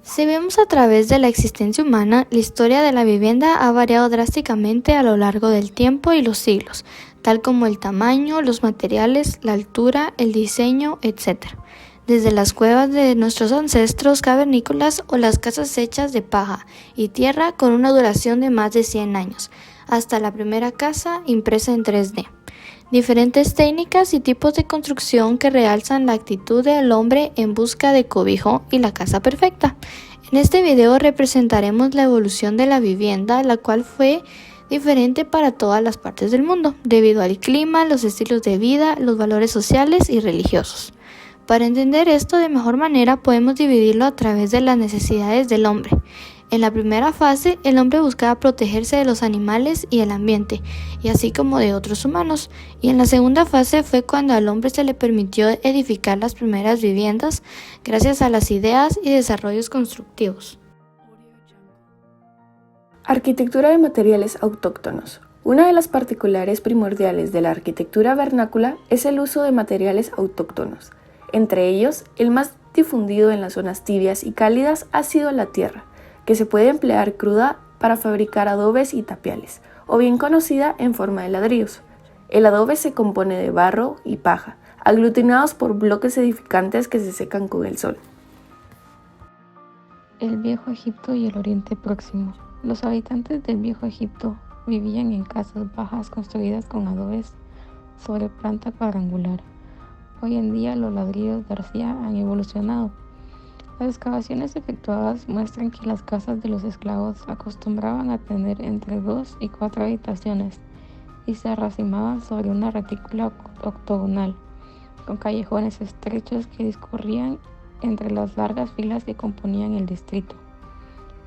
Si vemos a través de la existencia humana, la historia de la vivienda ha variado drásticamente a lo largo del tiempo y los siglos, tal como el tamaño, los materiales, la altura, el diseño, etc. Desde las cuevas de nuestros ancestros cavernícolas o las casas hechas de paja y tierra con una duración de más de 100 años, hasta la primera casa impresa en 3D. Diferentes técnicas y tipos de construcción que realzan la actitud del hombre en busca de cobijo y la casa perfecta. En este video representaremos la evolución de la vivienda, la cual fue diferente para todas las partes del mundo, debido al clima, los estilos de vida, los valores sociales y religiosos. Para entender esto de mejor manera podemos dividirlo a través de las necesidades del hombre. En la primera fase, el hombre buscaba protegerse de los animales y el ambiente, y así como de otros humanos. Y en la segunda fase fue cuando al hombre se le permitió edificar las primeras viviendas gracias a las ideas y desarrollos constructivos. Arquitectura de materiales autóctonos. Una de las particulares primordiales de la arquitectura vernácula es el uso de materiales autóctonos. Entre ellos, el más difundido en las zonas tibias y cálidas ha sido la tierra, que se puede emplear cruda para fabricar adobes y tapiales, o bien conocida en forma de ladrillos. El adobe se compone de barro y paja, aglutinados por bloques edificantes que se secan con el sol. El Viejo Egipto y el Oriente Próximo. Los habitantes del Viejo Egipto vivían en casas bajas construidas con adobes sobre planta cuadrangular. Hoy en día los ladrillos de arcilla han evolucionado. Las excavaciones efectuadas muestran que las casas de los esclavos acostumbraban a tener entre 2 y 4 habitaciones y se arracimaban sobre una retícula octogonal, con callejones estrechos que discurrían entre las largas filas que componían el distrito.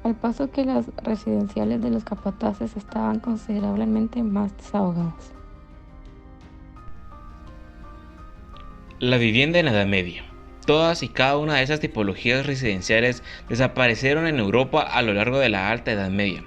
Al paso que las residenciales de los capataces estaban considerablemente más desahogadas. La vivienda en la Edad Media. Todas y cada una de esas tipologías residenciales desaparecieron en Europa a lo largo de la Alta Edad Media,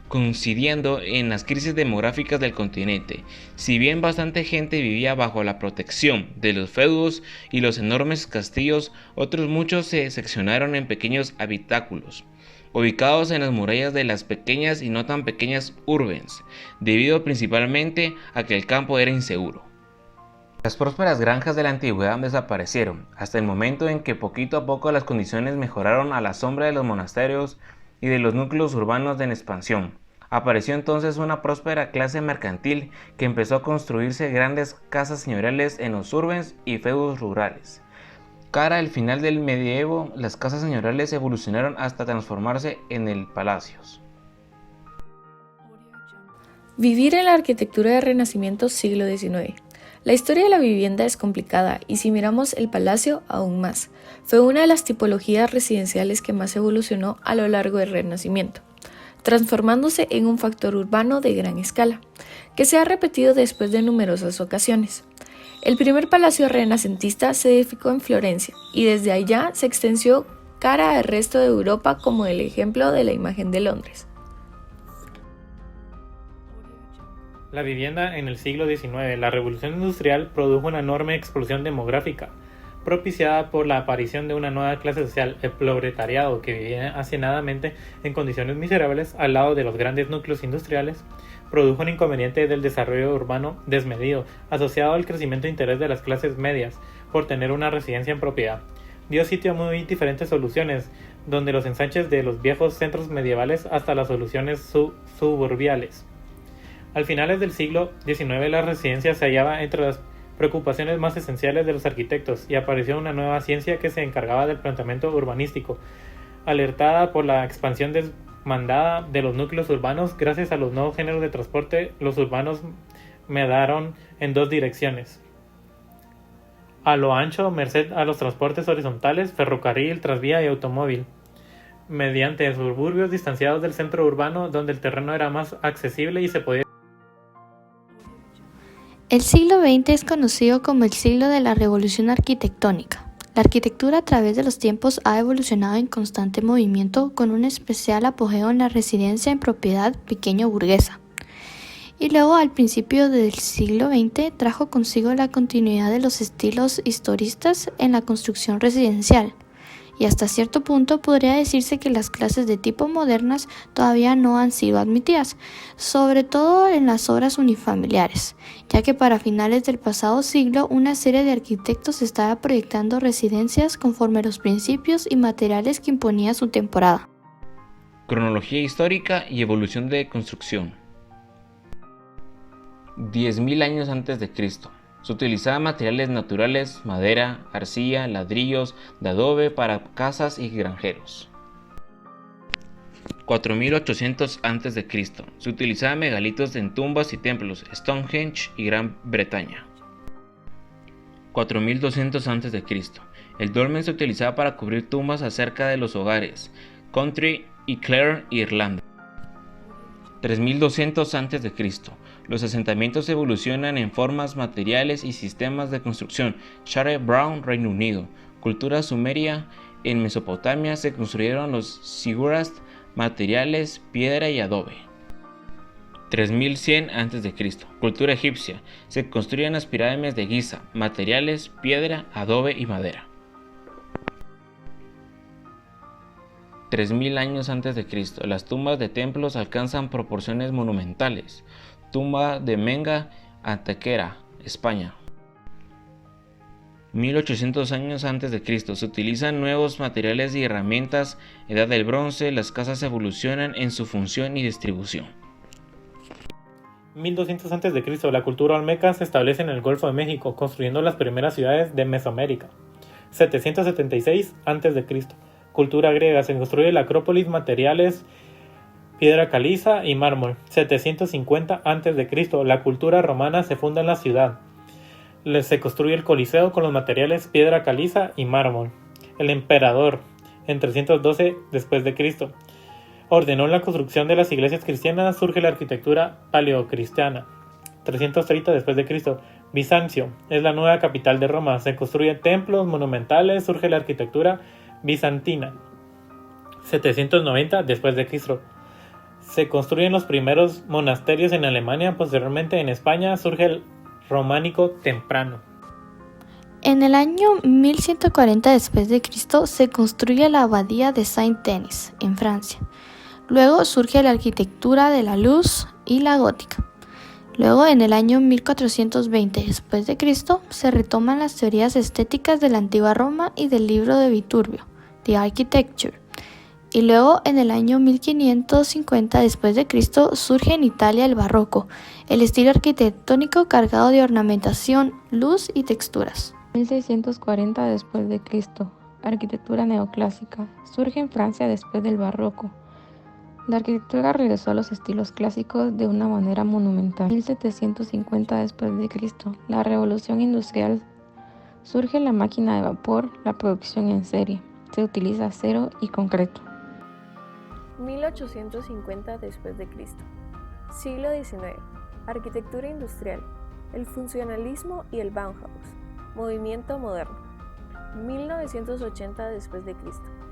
coincidiendo en las crisis demográficas del continente. Si bien bastante gente vivía bajo la protección de los feudos y los enormes castillos, otros muchos se seccionaron en pequeños habitáculos, ubicados en las murallas de las pequeñas y no tan pequeñas urbes, debido principalmente a que el campo era inseguro. Las prósperas granjas de la antigüedad desaparecieron, hasta el momento en que poquito a poco las condiciones mejoraron a la sombra de los monasterios y de los núcleos urbanos en expansión. Apareció entonces una próspera clase mercantil que empezó a construirse grandes casas señoriales en los urbes y feudos rurales. Cara al final del medievo, las casas señoriales evolucionaron hasta transformarse en palacios. Vivir en la arquitectura del Renacimiento siglo XIX. La historia de la vivienda es complicada y si miramos el palacio aún más. Fue una de las tipologías residenciales que más evolucionó a lo largo del Renacimiento, transformándose en un factor urbano de gran escala, que se ha repetido después de numerosas ocasiones. El primer palacio renacentista se edificó en Florencia y desde allá se extendió cara al resto de Europa como el ejemplo de la imagen de Londres. La vivienda en el siglo XIX. La revolución industrial produjo una enorme explosión demográfica, propiciada por la aparición de una nueva clase social, el proletariado, que vivía hacinadamente en condiciones miserables al lado de los grandes núcleos industriales. Produjo un inconveniente del desarrollo urbano desmedido, asociado al crecimiento de interés de las clases medias por tener una residencia en propiedad. Dio sitio a muy diferentes soluciones, donde los ensanches de los viejos centros medievales hasta las soluciones suburbiales. Al finales del siglo XIX, la residencia se hallaba entre las preocupaciones más esenciales de los arquitectos y apareció una nueva ciencia que se encargaba del planteamiento urbanístico, alertada por la expansión demandada de los núcleos urbanos. Gracias a los nuevos géneros de transporte, los urbanos medaron en 2 direcciones. A lo ancho, merced a los transportes horizontales, ferrocarril, tranvía y automóvil, mediante suburbios distanciados del centro urbano, donde el terreno era más accesible y se podía. El siglo XX es conocido como el siglo de la revolución arquitectónica. La arquitectura a través de los tiempos ha evolucionado en constante movimiento, con un especial apogeo en la residencia en propiedad pequeño burguesa. Y luego, al principio del siglo XX, trajo consigo la continuidad de los estilos historistas en la construcción residencial. y hasta cierto punto podría decirse que las clases de tipo modernas todavía no han sido admitidas, sobre todo en las obras unifamiliares, ya que para finales del pasado siglo una serie de arquitectos estaba proyectando residencias conforme a los principios y materiales que imponía su temporada. Cronología histórica y evolución de construcción. 10.000 años antes de Cristo. Se utilizaban materiales naturales, madera, arcilla, ladrillos de adobe para casas y granjeros. 4.800 a.C. Se utilizaban megalitos en tumbas y templos, Stonehenge y Gran Bretaña. 4.200 a.C. El dolmen se utilizaba para cubrir tumbas acerca de los hogares, Country y Clare, Irlanda. 3.200 a.C. Los asentamientos evolucionan en formas, materiales y sistemas de construcción. Shire Brown, Reino Unido. Cultura sumeria. En Mesopotamia se construyeron los zigurats, materiales, piedra y adobe. 3100 a.C. Cultura egipcia. Se construyen las pirámides de Giza, materiales, piedra, adobe y madera. 3000 años antes de Cristo. Las tumbas de templos alcanzan proporciones monumentales. Tumba de Menga, Antequera, España. 1800 años antes de Cristo. Se utilizan nuevos materiales y herramientas. Edad del bronce. Las casas evolucionan en su función y distribución. 1200 a.C. La cultura olmeca se establece en el Golfo de México, construyendo las primeras ciudades de Mesoamérica. 776 a.C. Cultura griega. Se construye la Acrópolis, materiales, piedra caliza y mármol. 750 a.C. La cultura romana se funda en la ciudad. Se construye el Coliseo con los materiales piedra caliza y mármol. El emperador, en 312 d.C., ordenó la construcción de las iglesias cristianas. Surge la arquitectura paleocristiana. 330 d.C. Bizancio es la nueva capital de Roma. Se construyen templos monumentales. Surge la arquitectura bizantina. 790 d.C. Se construyen los primeros monasterios en Alemania. Posteriormente en España surge el románico temprano. En el año 1140 d.C. se construye la abadía de Saint-Denis, en Francia. Luego surge la arquitectura de la luz y la gótica. Luego, en el año 1420 d.C., se retoman las teorías estéticas de la antigua Roma y del libro de Viturbio, The Architecture. Y luego, en el año 1550 d.C., surge en Italia el barroco, el estilo arquitectónico cargado de ornamentación, luz y texturas. 1640 d.C., arquitectura neoclásica. Surge en Francia después del barroco. La arquitectura regresó a los estilos clásicos de una manera monumental. 1750 d.C., la revolución industrial. Surge la máquina de vapor, la producción en serie. Se utiliza acero y concreto. 1850 d.C. Siglo XIX. Arquitectura industrial. El funcionalismo y el Bauhaus. Movimiento moderno. 1980 d.C.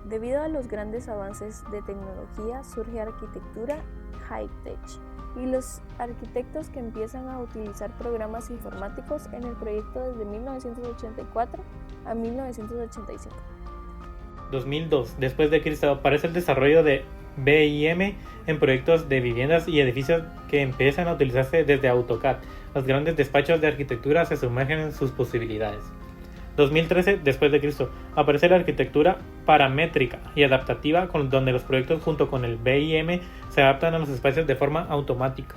Debido a los grandes avances de tecnología surge arquitectura high-tech y los arquitectos que empiezan a utilizar programas informáticos en el proyecto desde 1984 a 1985. 2002 d.C. aparece el desarrollo de BIM en proyectos de viviendas y edificios que empiezan a utilizarse desde AutoCAD. Los grandes despachos de arquitectura se sumergen en sus posibilidades. 2013 d.C. aparece la arquitectura paramétrica y adaptativa, donde los proyectos junto con el BIM se adaptan a los espacios de forma automática.